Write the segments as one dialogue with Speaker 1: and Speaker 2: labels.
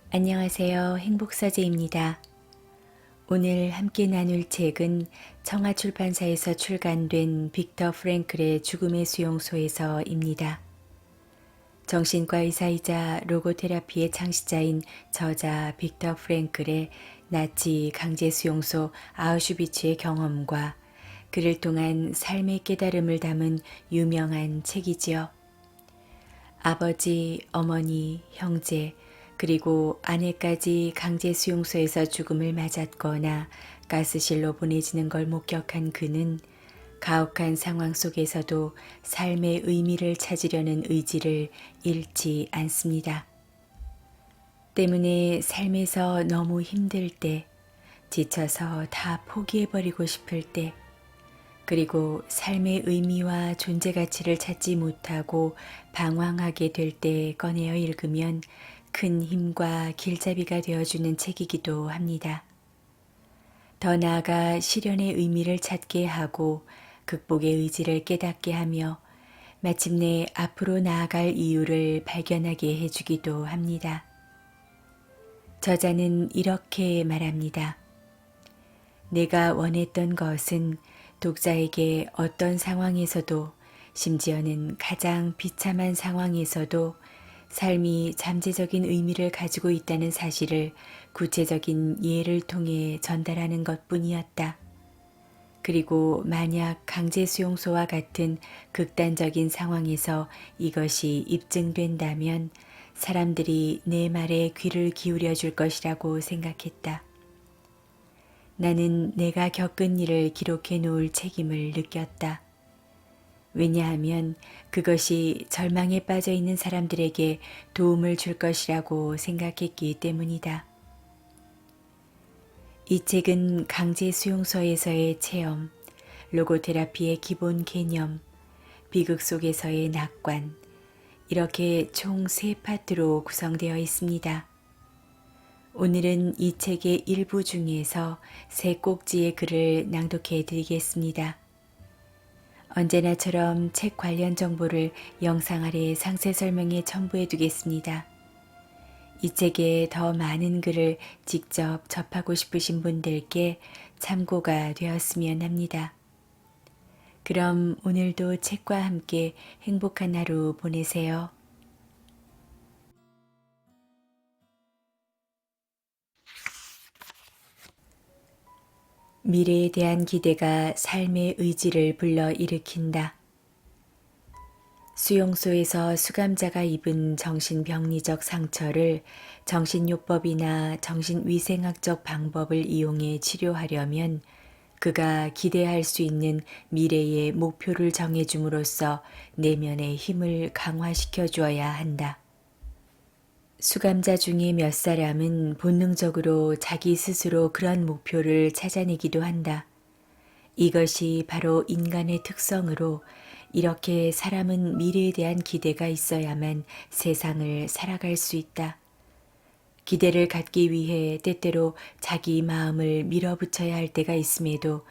Speaker 1: 안녕하세요. 행복서재입니다. 오늘 함께 나눌 책은 청아출판사에서 출간된 빅터 프랭클의 죽음의 수용소에서입니다. 정신과 의사이자 로고테라피의 창시자인 저자 빅터 프랭클의 나치 강제수용소 아우슈비츠의 경험과 그를 통한 삶의 깨달음을 담은 유명한 책이지요. 아버지, 어머니, 형제, 그리고 아내까지 강제수용소에서 죽음을 맞았거나 가스실로 보내지는 걸 목격한 그는 가혹한 상황 속에서도 삶의 의미를 찾으려는 의지를 잃지 않습니다. 때문에 삶에서 너무 힘들 때, 지쳐서 다 포기해버리고 싶을 때, 그리고 삶의 의미와 존재 가치를 찾지 못하고 방황하게 될 때 꺼내어 읽으면 큰 힘과 길잡이가 되어주는 책이기도 합니다. 더 나아가 실현의 의미를 찾게 하고 극복의 의지를 깨닫게 하며 마침내 앞으로 나아갈 이유를 발견하게 해주기도 합니다. 저자는 이렇게 말합니다. 내가 원했던 것은 독자에게 어떤 상황에서도, 심지어는 가장 비참한 상황에서도 삶이 잠재적인 의미를 가지고 있다는 사실을 구체적인 예를 통해 전달하는 것뿐이었다. 그리고 만약 강제수용소와 같은 극단적인 상황에서 이것이 입증된다면 사람들이 내 말에 귀를 기울여 줄 것이라고 생각했다. 나는 내가 겪은 일을 기록해 놓을 책임을 느꼈다. 왜냐하면 그것이 절망에 빠져 있는 사람들에게 도움을 줄 것이라고 생각했기 때문이다. 이 책은 강제수용소에서의 체험, 로고테라피의 기본 개념, 비극 속에서의 낙관, 이렇게 총 3파트로 구성되어 있습니다. 오늘은 이 책의 일부 중에서 3꼭지의 글을 낭독해 드리겠습니다. 언제나처럼 책 관련 정보를 영상 아래 상세 설명에 첨부해 두겠습니다. 이 책에 더 많은 글을 직접 접하고 싶으신 분들께 참고가 되었으면 합니다. 그럼 오늘도 책과 함께 행복한 하루 보내세요. 미래에 대한 기대가 삶의 의지를 불러일으킨다. 수용소에서 수감자가 입은 정신병리적 상처를 정신요법이나 정신위생학적 방법을 이용해 치료하려면 그가 기대할 수 있는 미래의 목표를 정해줌으로써 내면의 힘을 강화시켜 주어야 한다. 수감자 중에 몇 사람은 본능적으로 자기 스스로 그런 목표를 찾아내기도 한다. 이것이 바로 인간의 특성으로 이렇게 사람은 미래에 대한 기대가 있어야만 세상을 살아갈 수 있다. 기대를 갖기 위해 때때로 자기 마음을 밀어붙여야 할 때가 있음에도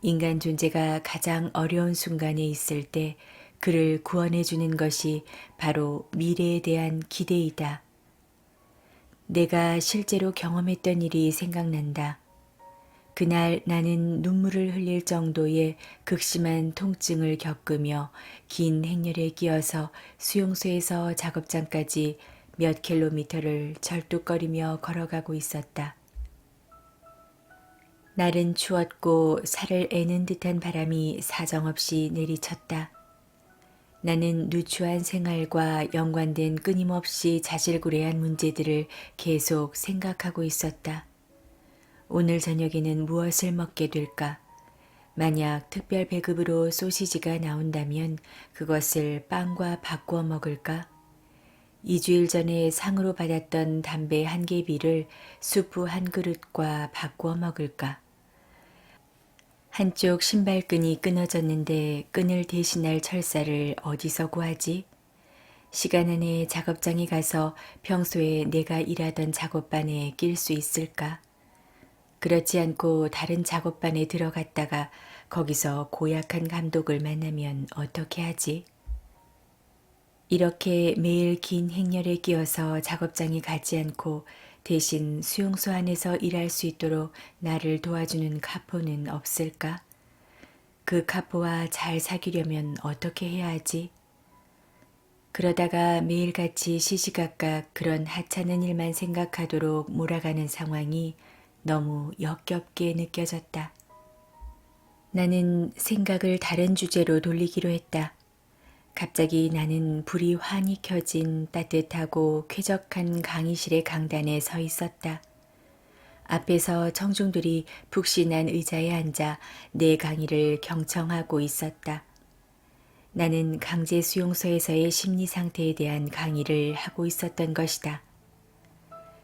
Speaker 1: 인간 존재가 가장 어려운 순간에 있을 때 그를 구원해 주는 것이 바로 미래에 대한 기대이다. 내가 실제로 경험했던 일이 생각난다. 그날 나는 눈물을 흘릴 정도의 극심한 통증을 겪으며 긴 행렬에 끼어서 수용소에서 작업장까지 몇 킬로미터를 절뚝거리며 걸어가고 있었다. 날은 추웠고 살을 애는 듯한 바람이 사정없이 내리쳤다. 나는 누추한 생활과 연관된 끊임없이 자질구레한 문제들을 계속 생각하고 있었다. 오늘 저녁에는 무엇을 먹게 될까? 만약 특별 배급으로 소시지가 나온다면 그것을 빵과 바꾸어 먹을까? 2주일 전에 상으로 받았던 담배 1개비를 수프 1그릇과 바꾸어 먹을까? 한쪽 신발끈이 끊어졌는데 끈을 대신할 철사를 어디서 구하지? 시간 안에 작업장에 가서 평소에 내가 일하던 작업반에 낄 수 있을까? 그렇지 않고 다른 작업반에 들어갔다가 거기서 고약한 감독을 만나면 어떻게 하지? 이렇게 매일 긴 행렬에 끼어서 작업장에 가지 않고 대신 수용소 안에서 일할 수 있도록 나를 도와주는 카포는 없을까? 그 카포와 잘 사귀려면 어떻게 해야 하지? 그러다가 매일같이 시시각각 그런 하찮은 일만 생각하도록 몰아가는 상황이 너무 역겹게 느껴졌다. 나는 생각을 다른 주제로 돌리기로 했다. 갑자기 나는 불이 환히 켜진 따뜻하고 쾌적한 강의실의 강단에 서 있었다. 앞에서 청중들이 푹신한 의자에 앉아 내 강의를 경청하고 있었다. 나는 강제 수용소에서의 심리 상태에 대한 강의를 하고 있었던 것이다.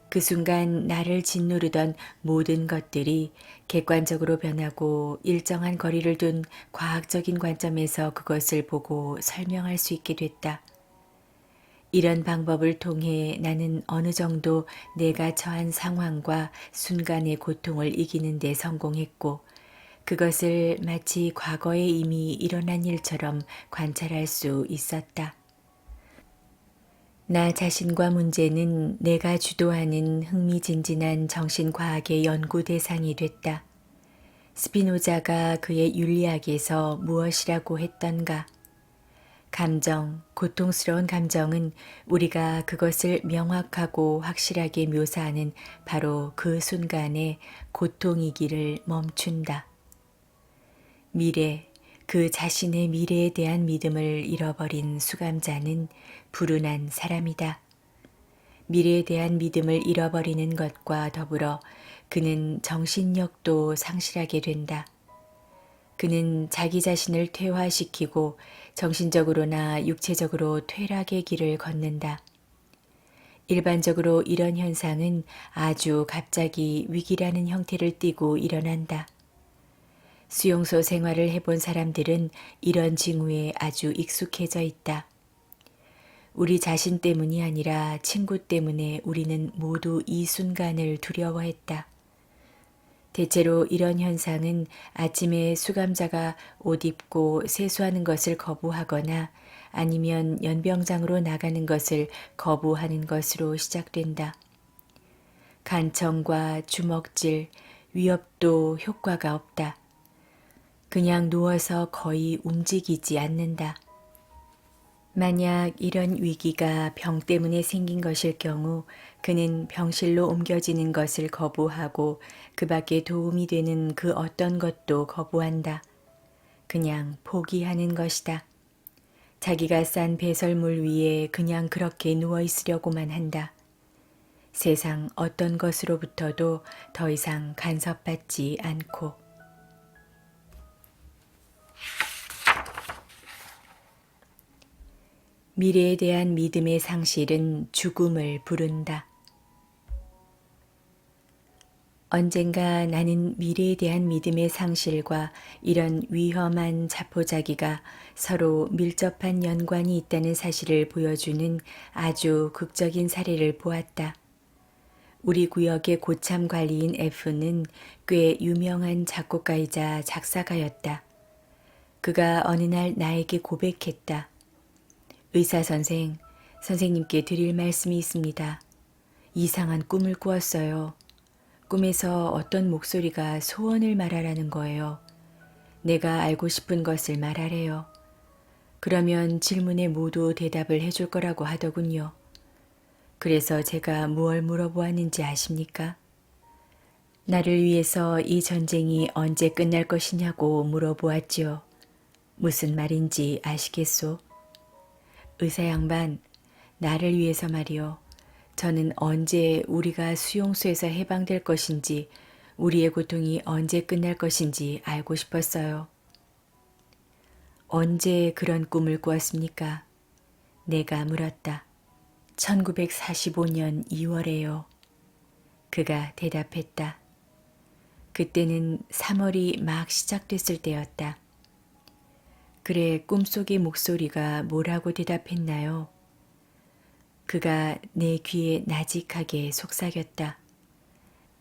Speaker 1: 그 순간 나를 짓누르던 모든 것들이 객관적으로 변하고 일정한 거리를 둔 과학적인 관점에서 그것을 보고 설명할 수 있게 됐다. 이런 방법을 통해 나는 어느 정도 내가 처한 상황과 순간의 고통을 이기는 데 성공했고, 그것을 마치 과거에 이미 일어난 일처럼 관찰할 수 있었다. 나 자신과 문제는 내가 주도하는 흥미진진한 정신과학의 연구 대상이 됐다. 스피노자가 그의 윤리학에서 무엇이라고 했던가? 감정, 고통스러운 감정은 우리가 그것을 명확하고 확실하게 묘사하는 바로 그 순간에 고통이기를 멈춘다. 미래, 그 자신의 미래에 대한 믿음을 잃어버린 수감자는 불운한 사람이다. 미래에 대한 믿음을 잃어버리는 것과 더불어 그는 정신력도 상실하게 된다. 그는 자기 자신을 퇴화시키고 정신적으로나 육체적으로 퇴락의 길을 걷는다. 일반적으로 이런 현상은 아주 갑자기 위기라는 형태를 띠고 일어난다. 수용소 생활을 해본 사람들은 이런 징후에 아주 익숙해져 있다. 우리 자신 때문이 아니라 친구 때문에 우리는 모두 이 순간을 두려워했다. 대체로 이런 현상은 아침에 수감자가 옷 입고 세수하는 것을 거부하거나 아니면 연병장으로 나가는 것을 거부하는 것으로 시작된다. 간청과 주먹질, 위협도 효과가 없다. 그냥 누워서 거의 움직이지 않는다. 만약 이런 위기가 병 때문에 생긴 것일 경우 그는 병실로 옮겨지는 것을 거부하고 그 밖에 도움이 되는 그 어떤 것도 거부한다. 그냥 포기하는 것이다. 자기가 싼 배설물 위에 그냥 그렇게 누워 있으려고만 한다. 세상 어떤 것으로부터도 더 이상 간섭받지 않고. 미래에 대한 믿음의 상실은 죽음을 부른다. 언젠가 나는 미래에 대한 믿음의 상실과 이런 위험한 자포자기가 서로 밀접한 연관이 있다는 사실을 보여주는 아주 극적인 사례를 보았다. 우리 구역의 고참 관리인 F는 꽤 유명한 작곡가이자 작사가였다. 그가 어느 날 나에게 고백했다. 의사 선생, 선생님께 드릴 말씀이 있습니다. 이상한 꿈을 꾸었어요. 꿈에서 어떤 목소리가 소원을 말하라는 거예요. 내가 알고 싶은 것을 말하래요. 그러면 질문에 모두 대답을 해줄 거라고 하더군요. 그래서 제가 무얼 물어보았는지 아십니까? 나를 위해서 이 전쟁이 언제 끝날 것이냐고 물어보았지요. 무슨 말인지 아시겠소? 의사 양반, 나를 위해서 말이요. 저는 언제 우리가 수용소에서 해방될 것인지, 우리의 고통이 언제 끝날 것인지 알고 싶었어요. 언제 그런 꿈을 꾸었습니까? 내가 물었다. 1945년 2월에요. 그가 대답했다. 그때는 3월이 막 시작됐을 때였다. 그래, 꿈속의 목소리가 뭐라고 대답했나요? 그가 내 귀에 나직하게 속삭였다.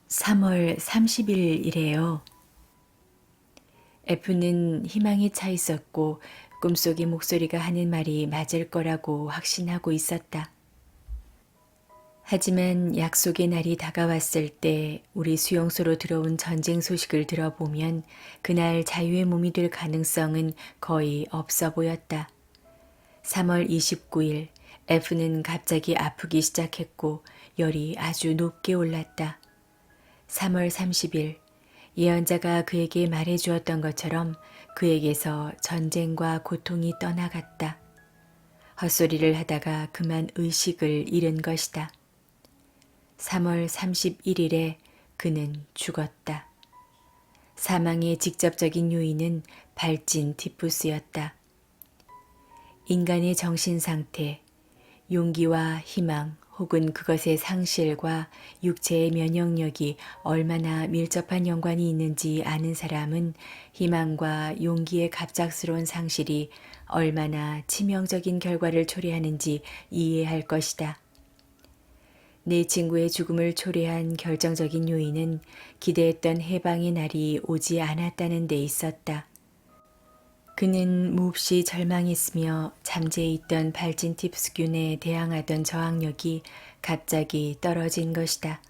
Speaker 1: 3월 30일이래요. F는 희망에 차 있었고 꿈속의 목소리가 하는 말이 맞을 거라고 확신하고 있었다. 하지만 약속의 날이 다가왔을 때 우리 수용소로 들어온 전쟁 소식을 들어보면 그날 자유의 몸이 될 가능성은 거의 없어 보였다. 3월 29일 F는 갑자기 아프기 시작했고 열이 아주 높게 올랐다. 3월 30일 예언자가 그에게 말해 주었던 것처럼 그에게서 전쟁과 고통이 떠나갔다. 헛소리를 하다가 그만 의식을 잃은 것이다. 3월 31일에 그는 죽었다. 사망의 직접적인 요인은 발진 티푸스였다. 인간의 정신 상태, 용기와 희망 혹은 그것의 상실과 육체의 면역력이 얼마나 밀접한 연관이 있는지 아는 사람은 희망과 용기의 갑작스러운 상실이 얼마나 치명적인 결과를 초래하는지 이해할 것이다. 내 친구의 죽음을 초래한 결정적인 요인은 기대했던 해방의 날이 오지 않았다는 데 있었다. 그는 몹시 절망했으며 잠재해 있던 발진팁스균에 대항하던 저항력이 갑자기 떨어진 것이다.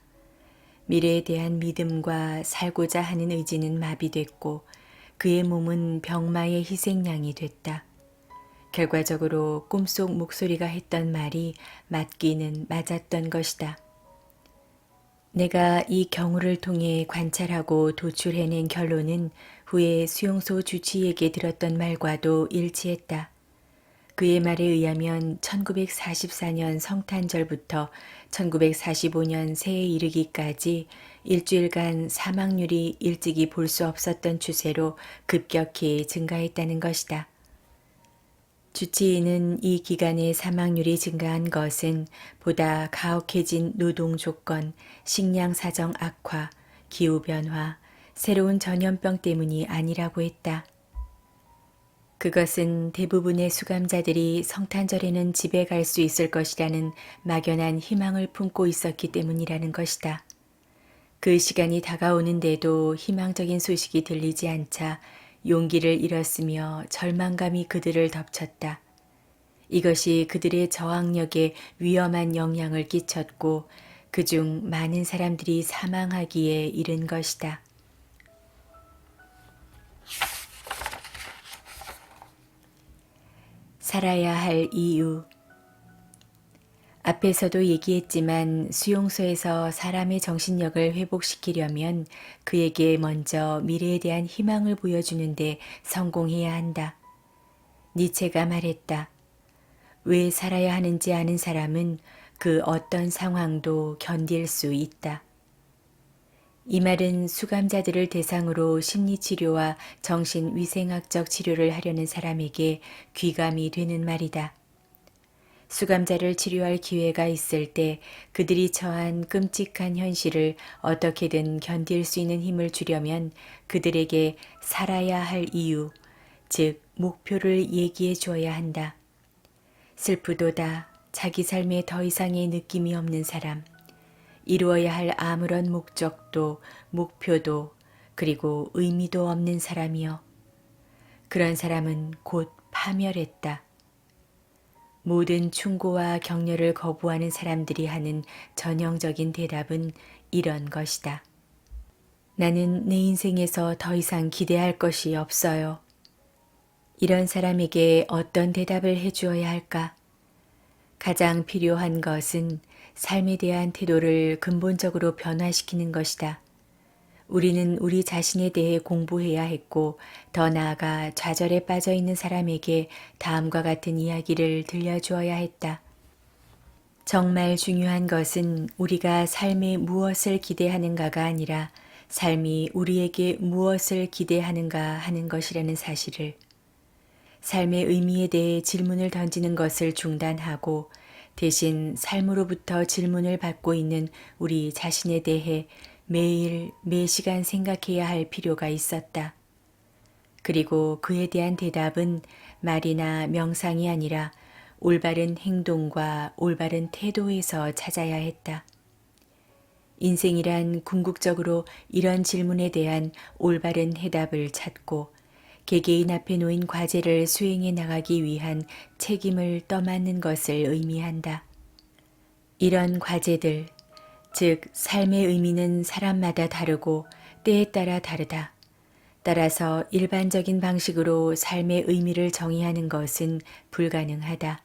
Speaker 1: 미래에 대한 믿음과 살고자 하는 의지는 마비됐고 그의 몸은 병마의 희생양이 됐다. 결과적으로 꿈속 목소리가 했던 말이 맞기는 맞았던 것이다. 내가 이 경우를 통해 관찰하고 도출해낸 결론은 후에 수용소 주치의에게 들었던 말과도 일치했다. 그의 말에 의하면 1944년 성탄절부터 1945년 새해 이르기까지 일주일간 사망률이 일찍이 볼 수 없었던 추세로 급격히 증가했다는 것이다. 주치의는 이 기간에 사망률이 증가한 것은 보다 가혹해진 노동 조건, 식량 사정 악화, 기후변화, 새로운 전염병 때문이 아니라고 했다. 그것은 대부분의 수감자들이 성탄절에는 집에 갈 수 있을 것이라는 막연한 희망을 품고 있었기 때문이라는 것이다. 그 시간이 다가오는데도 희망적인 소식이 들리지 않자 용기를 잃었으며 절망감이 그들을 덮쳤다. 이것이 그들의 저항력에 위험한 영향을 끼쳤고 그중 많은 사람들이 사망하기에 이른 것이다. 살아야 할 이유. 앞에서도 얘기했지만 수용소에서 사람의 정신력을 회복시키려면 그에게 먼저 미래에 대한 희망을 보여주는데 성공해야 한다. 니체가 말했다. 왜 살아야 하는지 아는 사람은 그 어떤 상황도 견딜 수 있다. 이 말은 수감자들을 대상으로 심리치료와 정신위생학적 치료를 하려는 사람에게 귀감이 되는 말이다. 수감자를 치료할 기회가 있을 때 그들이 처한 끔찍한 현실을 어떻게든 견딜 수 있는 힘을 주려면 그들에게 살아야 할 이유, 즉 목표를 얘기해 주어야 한다. 슬프도다 자기 삶에 더 이상의 느낌이 없는 사람, 이루어야 할 아무런 목적도 목표도 그리고 의미도 없는 사람이여. 그런 사람은 곧 파멸했다. 모든 충고와 격려를 거부하는 사람들이 하는 전형적인 대답은 이런 것이다. 나는 내 인생에서 더 이상 기대할 것이 없어요. 이런 사람에게 어떤 대답을 해주어야 할까? 가장 필요한 것은 삶에 대한 태도를 근본적으로 변화시키는 것이다. 우리는 우리 자신에 대해 공부해야 했고 더 나아가 좌절에 빠져 있는 사람에게 다음과 같은 이야기를 들려주어야 했다. 정말 중요한 것은 우리가 삶에 무엇을 기대하는가가 아니라 삶이 우리에게 무엇을 기대하는가 하는 것이라는 사실을, 삶의 의미에 대해 질문을 던지는 것을 중단하고 대신 삶으로부터 질문을 받고 있는 우리 자신에 대해 매일 매시간 생각해야 할 필요가 있었다. 그리고 그에 대한 대답은 말이나 명상이 아니라 올바른 행동과 올바른 태도에서 찾아야 했다. 인생이란 궁극적으로 이런 질문에 대한 올바른 해답을 찾고 개개인 앞에 놓인 과제를 수행해 나가기 위한 책임을 떠맡는 것을 의미한다. 이런 과제들, 즉 삶의 의미는 사람마다 다르고 때에 따라 다르다. 따라서 일반적인 방식으로 삶의 의미를 정의하는 것은 불가능하다.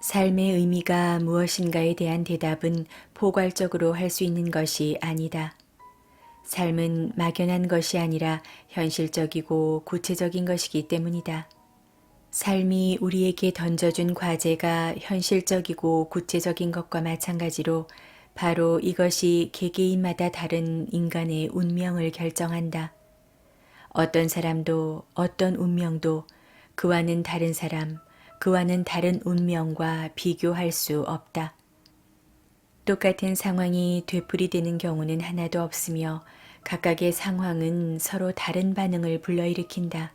Speaker 1: 삶의 의미가 무엇인가에 대한 대답은 포괄적으로 할 수 있는 것이 아니다. 삶은 막연한 것이 아니라 현실적이고 구체적인 것이기 때문이다. 삶이 우리에게 던져준 과제가 현실적이고 구체적인 것과 마찬가지로 바로 이것이 개개인마다 다른 인간의 운명을 결정한다. 어떤 사람도 어떤 운명도 그와는 다른 사람, 그와는 다른 운명과 비교할 수 없다. 똑같은 상황이 되풀이되는 경우는 하나도 없으며 각각의 상황은 서로 다른 반응을 불러일으킨다.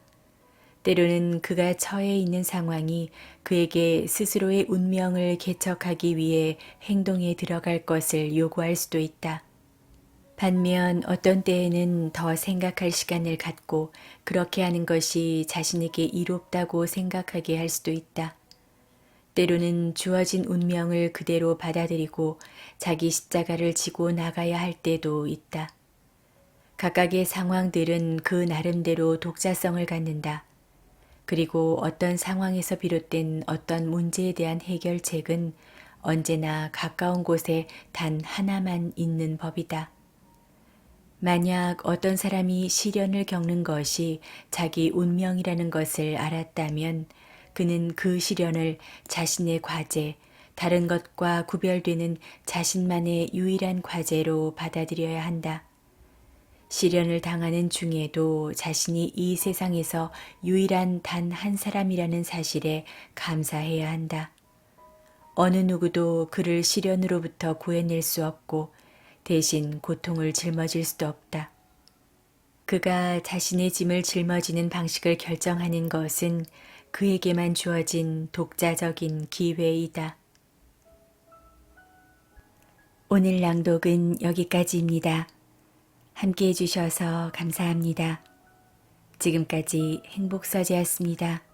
Speaker 1: 때로는 그가 처해 있는 상황이 그에게 스스로의 운명을 개척하기 위해 행동에 들어갈 것을 요구할 수도 있다. 반면 어떤 때에는 더 생각할 시간을 갖고 그렇게 하는 것이 자신에게 이롭다고 생각하게 할 수도 있다. 때로는 주어진 운명을 그대로 받아들이고 자기 십자가를 지고 나가야 할 때도 있다. 각각의 상황들은 그 나름대로 독자성을 갖는다. 그리고 어떤 상황에서 비롯된 어떤 문제에 대한 해결책은 언제나 가까운 곳에 단 하나만 있는 법이다. 만약 어떤 사람이 시련을 겪는 것이 자기 운명이라는 것을 알았다면 그는 그 시련을 자신의 과제, 다른 것과 구별되는 자신만의 유일한 과제로 받아들여야 한다. 시련을 당하는 중에도 자신이 이 세상에서 유일한 단 한 사람이라는 사실에 감사해야 한다. 어느 누구도 그를 시련으로부터 구해낼 수 없고 대신 고통을 짊어질 수도 없다. 그가 자신의 짐을 짊어지는 방식을 결정하는 것은 그에게만 주어진 독자적인 기회이다. 오늘 낭독은 여기까지입니다. 함께 해주셔서 감사합니다. 지금까지 행복서재였습니다.